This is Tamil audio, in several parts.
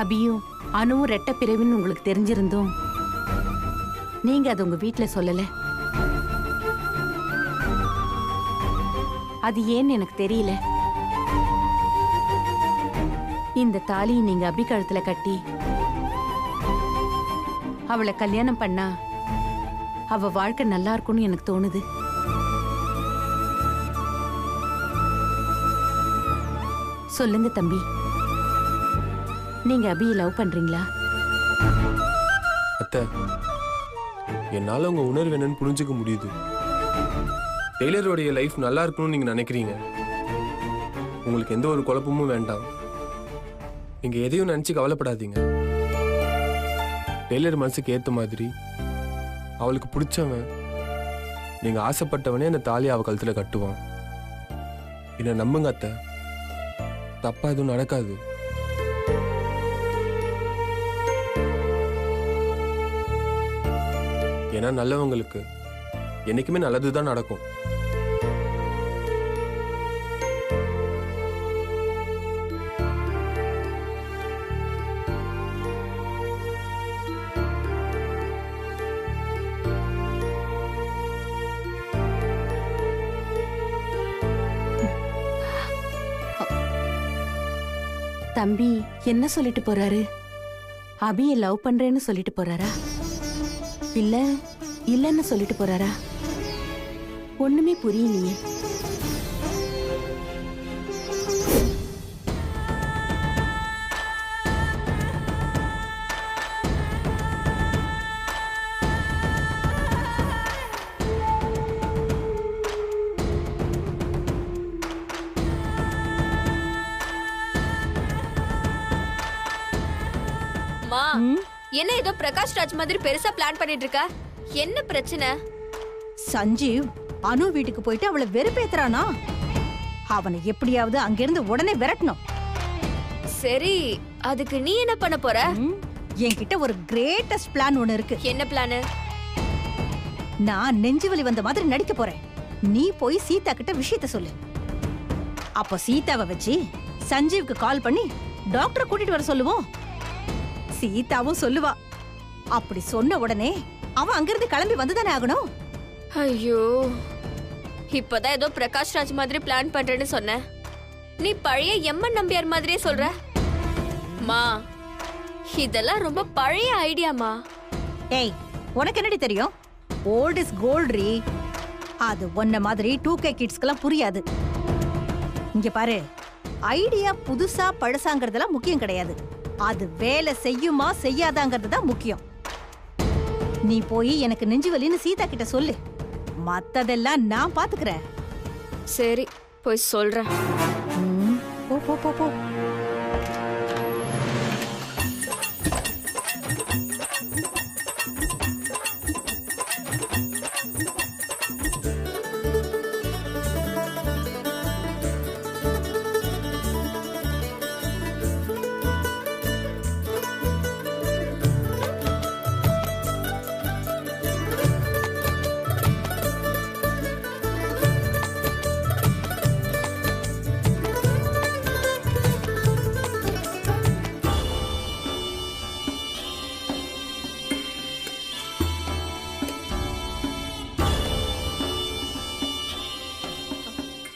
அபியும் அணுவும் ரெட்ட பிறவின்னு உங்களுக்கு தெரிஞ்சிருந்தோம் நீங்க அது உங்க வீட்டுல சொல்லல. அது ஏன்னு எனக்கு தெரியல. இந்த தாலியை நீங்க அபி கழுத்துல கட்டி அவளை கல்யாணம் பண்ணா அவ வாழ்க்கை நல்லா இருக்கும்னு எனக்கு தோணுது. சொல்லுங்க தம்பி, நீங்க அபியை லவ் பண்றீங்களா? அத்தை, என்னால உங்க உணர்வு என்னன்னு புரிஞ்சுக்க முடியுது. டெய்லருடைய லைஃப் நல்லா இருக்கணும்னு நீங்க நினைக்கிறீங்க. உங்களுக்கு எந்த ஒரு குழப்பமும் வேண்டாம். நீங்க எதையும் நினைச்சு கவலைப்படாதீங்க. டெய்லர் மனசுக்கு ஏத்த மாதிரி அவளுக்கு பிடிச்சவன், நீங்க ஆசைப்பட்டவனே அந்த தாலியை அவ கழுத்துல கட்டுவான். என்ன நம்புங்க அத்தை, தப்பா எதுவும் நடக்காது. ஏன்னா நல்லவங்களுக்கு என்னைக்குமே நல்லதுதான் நடக்கும். தம்பி என்ன சொல்லிட்டு போறாரு? அபியை லவ் பண்றேன்னு சொல்லிட்டு போறாரா, இல்ல இல்லன்னு சொல்லிட்டு போறாரா? ஒண்ணுமே புரியலையே. என்ன ஏதோ பிரகாஷ் ராஜ் மாதிரி பெருசா பிளான் பண்ணிட்டு இருக்க? என்ன பிரச்சனை? சஞ்சீவ் அனு வீட்டுக்கு போயிட்டு அவளை வெறுப்பேத்துறானா? அவனை எப்படியாவது அங்கிருந்து உடனே விரட்டணும். சரி, அதுக்கு நீ என்ன பண்ண போற? என்கிட்ட ஒரு கிரேட்டஸ்ட் பிளான் ஒண்ணு இருக்கு. என்ன பிளான்? நான் நெஞ்சுவலி வந்த மாதிரி நடிக்க போறேன். நீ போய் சீதா கிட்ட விஷயத்த சொல்லு. அப்போ சீதாவை வச்சு சஞ்சீவுக்கு கால் பண்ணி டாக்டரை கூட்டிட்டு வர சொல்லுவோம். சீதாவும் சொல்லுவா. அப்படி சொன்ன உடனே அவன் அங்கிருந்து கிளம்பி வந்துதானே ஆகணும். ஐயோ, இப்பதான் ஏதோ பிரகாஷ் ராஜ் மாதிரி பிளான் பண்றேன்னு சொன்ன. நீ பழைய எம்என் நம்பியார் மாதிரியே சொல்ற. மா, இதெல்லாம் ரொம்ப பழைய ஐடியாமா. ஏய், உனக்கு என்னடி தெரியும்? ஓல்ட் இஸ் கோல்ட் ரீ. அது ஒன்ன மாதிரி 2K கிட்ஸ்க்கெல்லாம் புரியாது. இங்க பாரு, ஐடியா புதுசா பழசாங்கிறதெல்லாம் முக்கியம் கிடையாது. அது வேலை செய்யுமா செய்யாதாங்கிறது தான் முக்கியம். நீ போய் எனக்கு நெஞ்சுவலின்னு சீதா கிட்ட சொல்லு. மத்ததெல்லாம் நான் பாத்துக்கிறேன். சரி, போய் சொல்றேன். போ போ போ போ.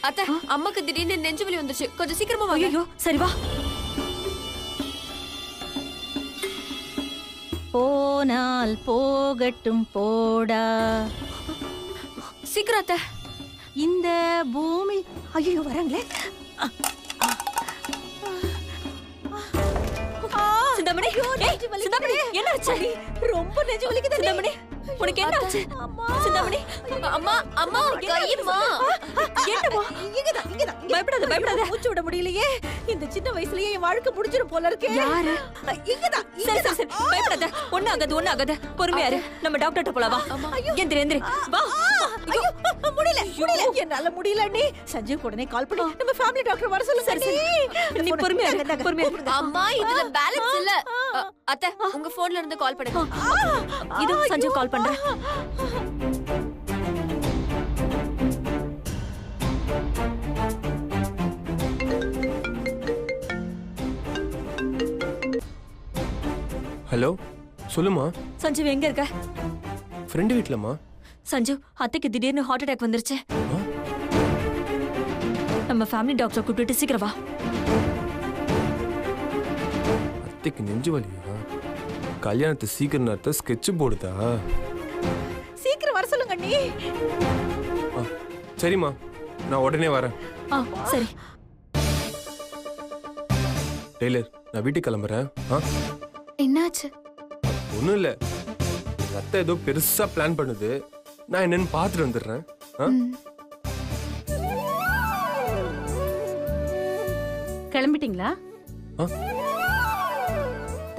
அத்தை, அம்மாக்கு திடீர்னு நெஞ்சு வலி வந்துச்சு. கொஞ்சம் சீக்கிரமா வாங்க. ஐயோ, சரி வா. போனால் போகட்டும் போடா. சீக்கிரம் அத்தை. இந்த பூமி. ஐயோ, வராங்களே. சிந்தாமணி, சிந்தாமணி, என்ன ஆச்சு? ரொம்ப நெஞ்சு வலிக்குது. சிந்தாமணி, உனக்கு என்ன ஆச்சு? சிந்தாமணி, அம்மா, அம்மா, கையம்மா. என்னம்மா? இங்கதான், இங்கதான். பயப்படாத, பயப்படாத. மூச்சு விட முடியலையே. இந்த சின்ன வயசுலயே என் வாழ்க்கை முடிஞ்சிரும் போல இருக்கே. யாரு? இங்கதான், சரி, சரி, சரி. பயப்படாத. ஒண்ணு ஆகாது, ஒண்ணு ஆகாது. பொறுமையா இரு. நம்ம டாக்டர்ட்ட போலாம். வா. எந்திரி, எந்திரி. வா. ஐயோ, முடியல, முடியல. என்னால முடியல. நீ சஞ்சீவ் உடனே கால் பண்ணி நம்ம ஃபேமிலி டாக்டர் வர சொல்லுங்க. சரி, சரி. நீ பொறுமையா இரு, பொறுமையா இரு. அம்மா, இதுல பேலன்ஸ் இல்ல. அத்தை, உங்க போன்ல இருந்து கால் பண்ணுங்க. இது சஞ்சீவ் கால் பண்றேன். ஹலோ சொல்லுமா. சஞ்சீவ் எங்க இருக்க? ஃப்ரெண்டு வீட்லம்மா. சஞ்சீவ், அத்தைக்கு திடீர்னு ஹார்ட் அட்டாக் வந்துருச்சு. நம்ம ஃபேமிலி டாக்டர் கூப்பிட்டு சீக்கிரம் வா. அத்தைக்கு நெஞ்சு வலியா? கல்யாணத்தை சீக்கிரம் நடத்த ஸ்கெட்ச் போடுதா? சீக்கிரம் வர சொல்லுங்க நீ. சரிம்மா, நான் உடனே வரேன். சரி. டெய்லர், நான் வீட்டுக்கு கிளம்புறேன். என்னாச்சு? ஒன்றும் இல்லை, அத்தை ஏதோ பெருசா பிளான் பண்ணுது. நான் என்னன்னு பார்த்துட்டு வந்துடுறேன். கிளம்பிட்டீங்களா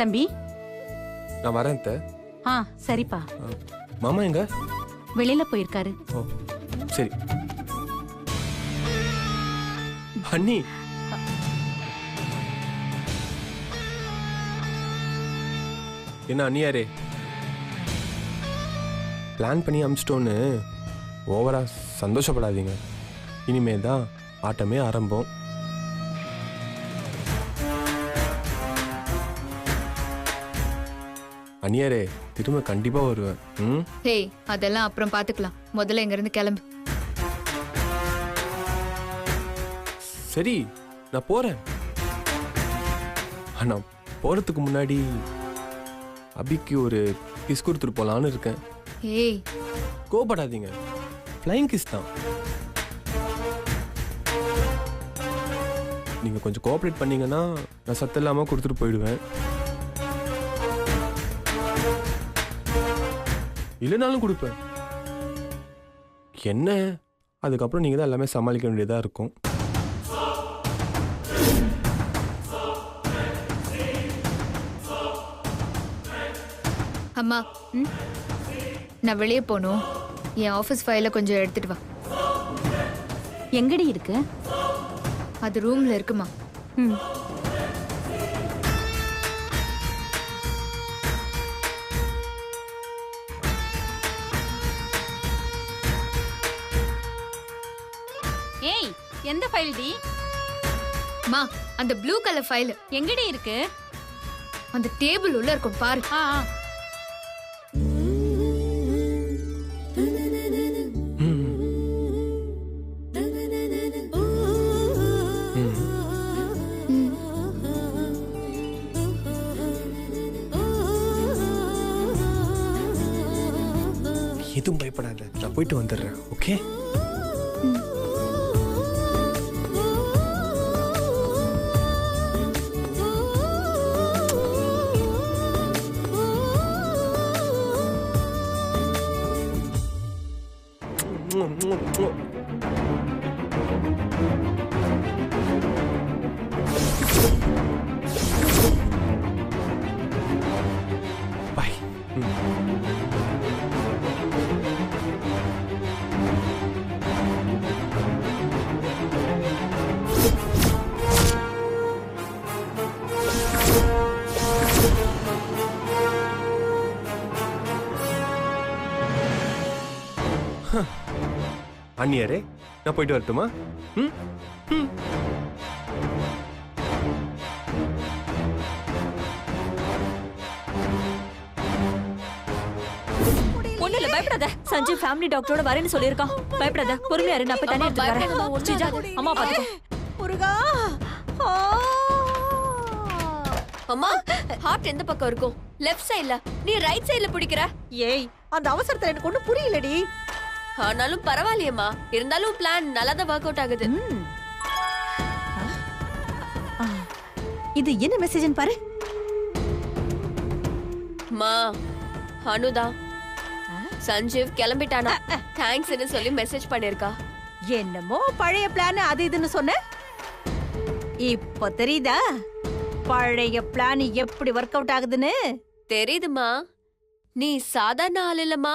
தம்பி? நான் வரேன் அத்தை. சரிப்பா. மாமா எங்க? வெளியில போயிருக்காரு. ஓ சரி. அண்ணி, என்ன அண்ணியாரே, பிளான் பண்ணி அமிச்சிட்டோன்னு ஓவரா சந்தோஷப்படாதீங்க. இனிமே தான் ஆட்டமே ஆரம்பம். அண்ணியாரே, திரும்ப கண்டிப்பா வருவேன். ஹேய், அதெல்லாம் அப்புறம் பாத்துக்கலாம். முதல்ல இங்க இருந்து கிளம்பு. சரி, நான் போறேன். ஆனா போறதுக்கு முன்னாடி அபிக்கு ஒரு கிஸ் கொடுத்துட்டு போலான்னு இருக்கேன். ஏய், கோபப்படாதீங்க, ஃப்ளைங் கிஸ் தான். நீங்க கொஞ்சம் கோஆப்ரேட் பண்ணீங்கன்னா நான் சத்தம் இல்லாம கொடுத்துட்டு போயிடுவேன். இல்லைனாலும் கொடுப்பேன். என்ன, அதுக்கப்புறம் நீங்க தான் எல்லாமே சமாளிக்க வேண்டியதா இருக்கும். அம்மா, நான் வெளியே போகணும். என் ஆஃபீஸ் ஃபைலை கொஞ்சம் எடுத்துட்டு வா. எங்கடி இருக்கு? அது ரூம்ல இருக்குமா? ஏய், எந்த ஃபைல் டி? மா, அந்த ப்ளூ கலர் ஃபைல் எங்கடி இருக்கு? அந்த டேபிள் உள்ள இருக்கும் பாரு. எதுவும் பயப்படாத, நான் போயிட்டு வந்துடுறேன். ஓகே? பாய். அண்ணியாரே, நான் போயிட்டு வரட்டுமா? ஒண்ணு இல்ல, பயப்படாத. சஞ்சீவ் ஃபேமிலி டாக்டரோட வரேன்னு சொல்லியிருக்கான். பயப்படாத, பொறுமையா இரு. நான் போய் தண்ணி எடுத்து வரேன். ஸ்ரீஜா, அம்மா பாத்துக்கோ. முருகா. அம்மா, ஹார்ட் எந்த பக்கம் இருக்கும்? லெஃப்ட் சைடுல. நீ ரைட் சைடுல பிடிக்கிற. ஏய், அந்த அவசரத்துல எனக்கு ஒண்ணும் புரியலடி. ஆனாலும் பரவாயில்லையம்மா. இருந்தாலும் பிளான் நல்லா தான் ஒர்க் அவுட் ஆகுது. இது என்ன மெசேஜ்னு பாரு. மா, அனுதா சஞ்சீவ் கிளம்பிட்டானா, தேங்க்ஸ்னு சொல்லி மெசேஜ் பண்ணிருக்கா. என்னமோ பழைய பிளான் அது இதுன்னு சொன்ன. இப்போ தெரியுதா பழைய பிளான் எப்படி ஒர்க் அவுட் ஆகுதுன்னு? தெரியுதுமா. நீ சாதாரண ஆள் இல்லம்மா.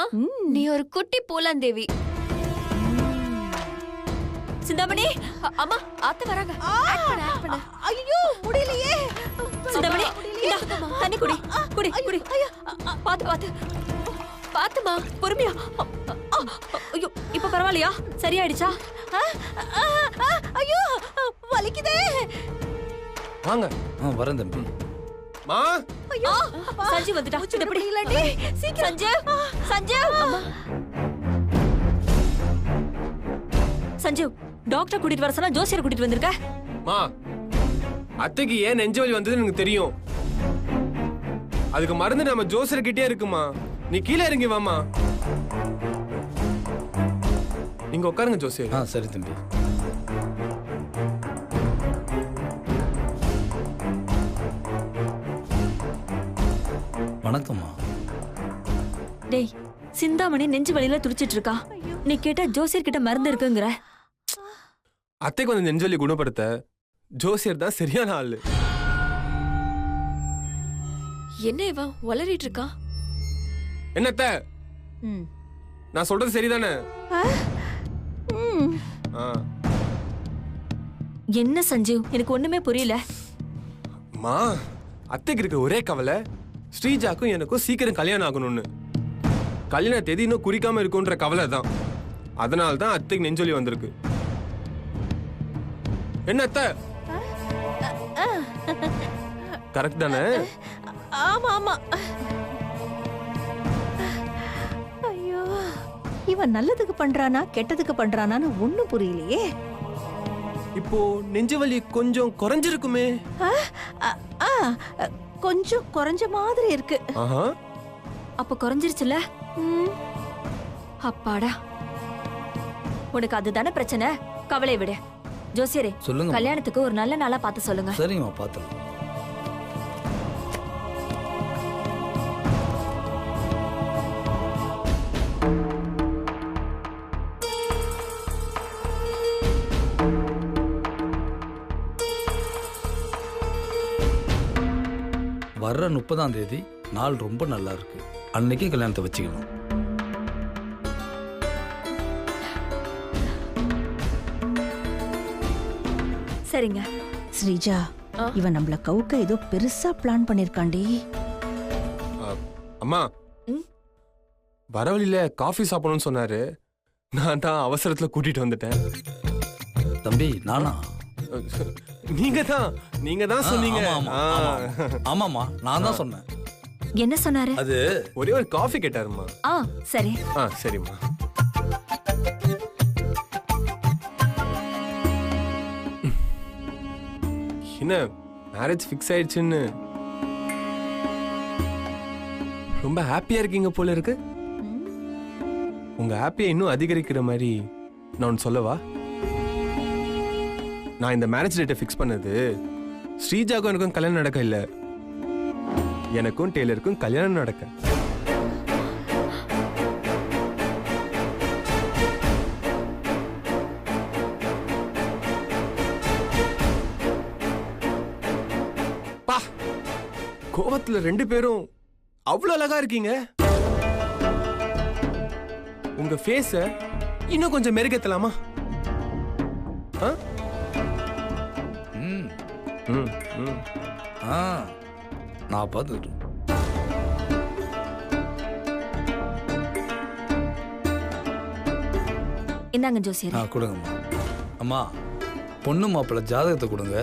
நீ ஒரு குட்டி பூலாந்தேவி. சிந்தாமணி, அம்மா, ஆத்த வராங்க. ஐயோ, முடியலையே. சிந்தாமணி, இந்தா, தண்ணி குடி. குடி குடி. பாத்து பாத்து பாத்துமா, பொறுமையா. ஐயோ, இப்ப பரவாயில்லையா? சரியாயிடுச்சா? ஐயோ, வலிக்குதே. வாங்க. வரேன் தம்பி. மா சஞ்சீவ் வந்துட்டா. இத எப்படி இல்லடி? சீக்கிரம் சஞ்சீவ். சஞ்சீவ் டாக்டர் கூட்டிட்டு வர சொன்னா ஜோசியர் கூட்டிட்டு வந்திருக்க. மா அத்தைக்கு ஏன் நெஞ்சு வலி வந்ததுன்னு எனக்கு தெரியும். அதுக்கு மருந்து நம்ம ஜோசியர்கிட்டே இருக்குமா. நீ கீழே இறங்கி வாமா. நீங்க உட்காருங்க ஜோசியர். சரி தம்பி. வணக்கம்மா. டேய் சிந்தாமணி நெஞ்சு வலியில துடிச்சிட்டு இருக்கா. நீ கேட்டா ஜோசியர் கிட்ட மருந்து இருக்குங்கற. அத்தைக்கு வந்து நெஞ்சு வலி குணப்படுத்த ஜோசியர் தான் சரியான ஆளு. என்ன இவன் உளறிட்டு இருக்கா? என்னத்த நான் சொல்றது சரிதானே? என்ன சஞ்சீவ் எனக்கு ஒண்ணுமே புரியல. மா அத்தைக்கு இருக்க ஒரே கவலை ஸ்ரீஜாக்கும் எனக்கும் சீக்கிரம் கல்யாணம் ஆகணும்னு. கல்யாண தேதி இன்னும் குறிக்காம இருக்குன்ற கவலை தான். அதனால தான் அத்தைக்கு நெஞ்சொலி வந்திருக்கு. என்ன அத்தை கரெக்ட் தானே? ஆமா ஆமா. ஐயோ இவன் நல்லதுக்கு பண்றானா கெட்டதுக்கு பண்றானான்னு ஒண்ணும் புரியலையே. இப்போ நெஞ்சு வலி கொஞ்சம் குறைஞ்சிருக்குமே. கொஞ்சம் குறைஞ்ச மாதிரி இருக்கு. அப்ப குறைஞ்சிருச்சுல. அப்பாடா உனக்கு அதுதானே பிரச்சனை. கவலை விடு. ஜோசியரே சொல்லுங்க. கல்யாணத்துக்கு ஒரு நல்ல நாளா பார்த்து சொல்லுங்க. சரிங்கம்மா பார்த்துலாம். வர்ற 30ஆம் தேதி நாள் ரொம்ப நல்லா இருக்கு. அன்னைக்கு கல்யாணத்தை வச்சுக்கணும். சரிங்க. ஸ்ரீஜா இவன் நம்மள கவுக்க ஏதோ பெருசா பிளான் பண்ணிருக்காண்டி. அம்மா வர வழியில காஃபி சாப்பிடணும்னு சொன்னாரு. நான் தான் அவசரத்துல கூட்டிட்டு வந்துட்டேன். தம்பி நானா? நீங்க தான் சொன்னீங்க. ஆமாமா நான் தான் சொன்னேன். என்ன சொன்னாரு? அது ஒரே ஒரு காஃபி கேட்டாருமா. சரி. சரிம்மா. என்ன மேரேஜ் ஃபிக்ஸ் ஆயிடுச்சுன்னு ரொம்ப ஹாப்பியா இருக்கீங்க போல இருக்கு. உங்க ஹாப்பியை இன்னும் அதிகரிக்கிற மாதிரி நான் ஒன்று சொல்லவா? நான் இந்த மேரேஜ் டேட்டை ஃபிக்ஸ் பண்ணது ஸ்ரீஜாக்கும் எனக்கும் கல்யாணம் நடக்க இல்லை, எனக்கும் டெய்லருக்கும் கல்யாணம் நடக்க. பா கோவத்துல 2 பேரும் அவ்வளவு அழகா இருக்கீங்க. உங்க ஃபேஸ இன்னும் கொஞ்சம் மெருகேத்தலாமா? நான் பார்த்துக்கிட்டு. என்னங்க ஜோசியர்? கொடுங்கம்மா. அம்மா பொண்ணு மாப்பிள்ளை ஜாதகத்தை கொடுங்க.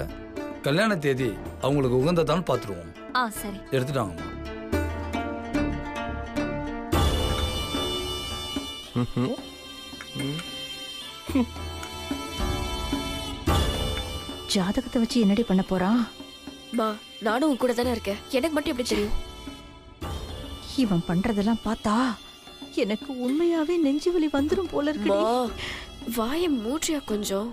கல்யாண தேதி அவங்களுக்கு உகந்ததான்னு பார்த்துருவோம். சரி எடுத்துட்டாங்கம்மா. ஜாதகத்தை வச்சு என்னடி பண்ண போறான்? நானும் உன் கூட தானே இருக்கேன். எனக்கு மட்டும் எப்படி தெரியும்? இவன் பண்றதெல்லாம் பார்த்தா எனக்கு உண்மையாவே நெஞ்சு வலி வந்துரும் போல இருக்கு. வாய மூற்றியா கொஞ்சம்.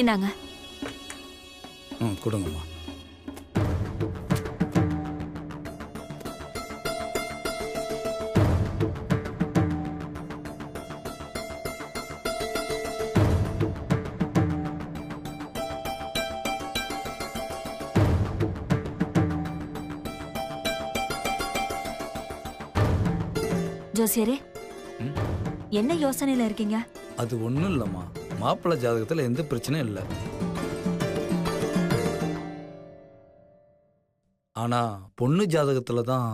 என்னங்க? கொடுங்கம்மா. ஜோசியரே என்ன யோசனையில இருக்கீங்க? அது ஒண்ணும் இல்லம்மா. மாப்பிள்ளை ஜாதகத்துல எந்த பிரச்சனையும் இல்லை. ஆனா பொண்ணு ஜாதகத்துல தான்.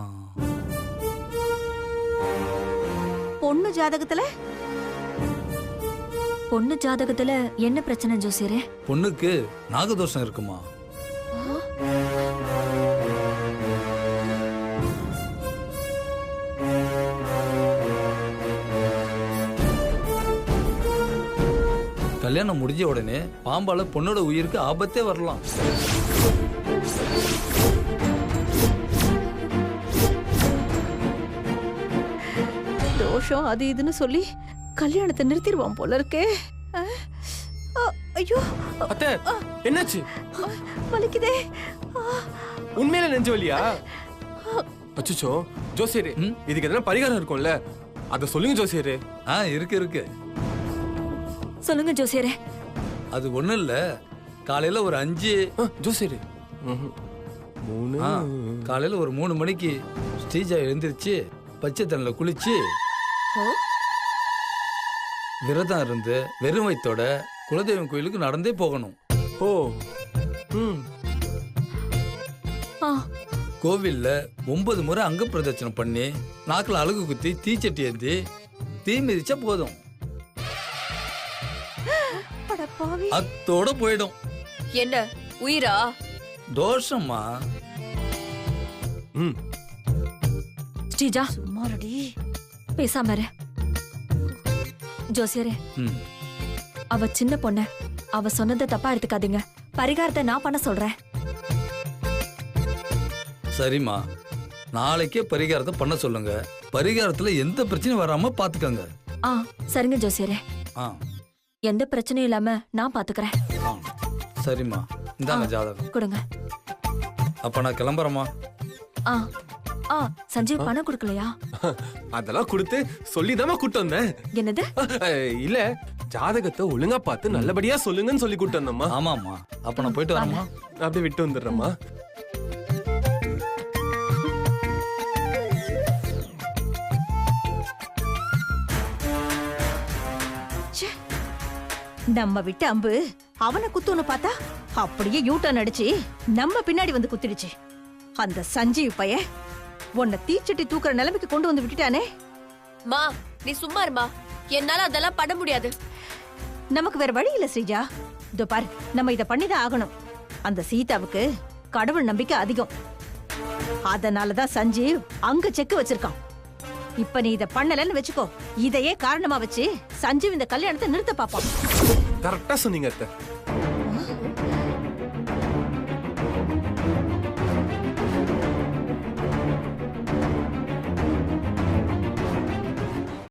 பொண்ணு ஜாதகத்துல பொண்ணு ஜாதகத்துல என்ன பிரச்சனை ஜோசியரே? பொண்ணுக்கு நாகதோஷம் இருக்குமா. கல்யாணம் முடிஞ்ச உடனே பாம்பால பொண்ணோட உயிருக்கு ஆபத்தே வரலாம். தோஷம் அது இதுன்னு சொல்லி கல்யாணத்தை நிறுத்திடுவான் போல இருக்கே. ஐயோ அத்தை என்னாச்சு? வலிக்குதே. உண்மையில நெஞ்சு வலியா? அச்சுச்சோ ஜோசியரே, இதுக்கு எதனா பரிகாரம் இருக்கும்ல, அத சொல்லுங்க ஜோசியரே. இருக்கு. சொல்லுங்க ஜோசியரே. அது ஒண்ணும் இல்ல, காலையில ஒரு 5 ஜோசியரே 3 காலையில ஒரு 3 மணிக்கு ஸ்ரீஜா எழுந்திருச்சு பச்சை தண்ணில குளிச்சு விரதம் இருந்து வெறும் வயித்தோட குலதெய்வம் கோயிலுக்கு நடந்தே போகணும். ஓ கோவில்ல 9 முறை அங்க பிரதட்சணம் பண்ணி நாக்குல அழகு குத்தி தீச்சட்டி ஏந்தி தீ மிதிச்சா போதும், அத்தோட போயிடும். என்ன உயிரா? தோஷமா? ஸ்ரீஜா சும்மாரடி. பேசாம இரு. ஜோசியரே, அவ சின்ன பொண்ணு, அவ சொன்னதை தப்பா எடுத்துக்காதீங்க. பரிகாரத்தை நான் பண்ண சொல்றேன். சரிம்மா, நாளைக்கே பரிகாரத்தை பண்ண சொல்லுங்க. பரிகாரத்துல எந்த பிரச்சனையும் வராம பாத்துக்கங்க. சரிங்க ஜோசியரே. எந்த பிரச்சனையும் இல்லாம நான் பாத்துக்கிறேன். சரிம்மா, இந்தாங்க ஜாதகம் கொடுங்க. அப்ப நான் கிளம்புறேம்மா. சஞ்சீவ் பணம் கொடுக்கலையா? அதெல்லாம் கொடுத்து சொல்லிதாமா கூட்டு வந்தேன். என்னது? இல்ல, ஜாதகத்தை ஒழுங்கா பார்த்து நல்லபடியா சொல்லுங்கன்னு சொல்லி கூட்டு வந்தம்மா. ஆமாம்மா, அப்ப நான் போயிட்டு வரேம்மா. அப்படியே விட்டு வந்துடுறேம்மா. நம்ம விட்டு அம்பு அவனை குத்துன்னு பார்த்தா அப்படியே யூட்டர்ன் அடிச்சு நம்ம பின்னாடி வந்து குத்திடுச்சு. அந்த சஞ்சீவ் பையன் உன்னை தீச்சட்டி தூக்குற நிலைமைக்கு கொண்டு வந்து விட்டுட்டானே. மா நீ சும்மா இருமா, என்னால அதெல்லாம் பண்ண முடியாது. நமக்கு வேற வழி இல்ல ஸ்ரீஜா. இதோ பாரு, நம்ம இத பண்ணிதான் ஆகணும். அந்த சீதாவுக்கு கடவுள் நம்பிக்கை அதிகம். அதனாலதான் சஞ்சீவ் அங்க செக் வச்சிருக்கான். இப்ப நீ இத பண்ணலன்னு வச்சுக்கோ, இதையே காரணமா வச்சு சஞ்சீவ் இந்த கல்யாணத்தை நிறுத்த பாப்பான். கரெக்டா சொன்னீங்க அத்தை.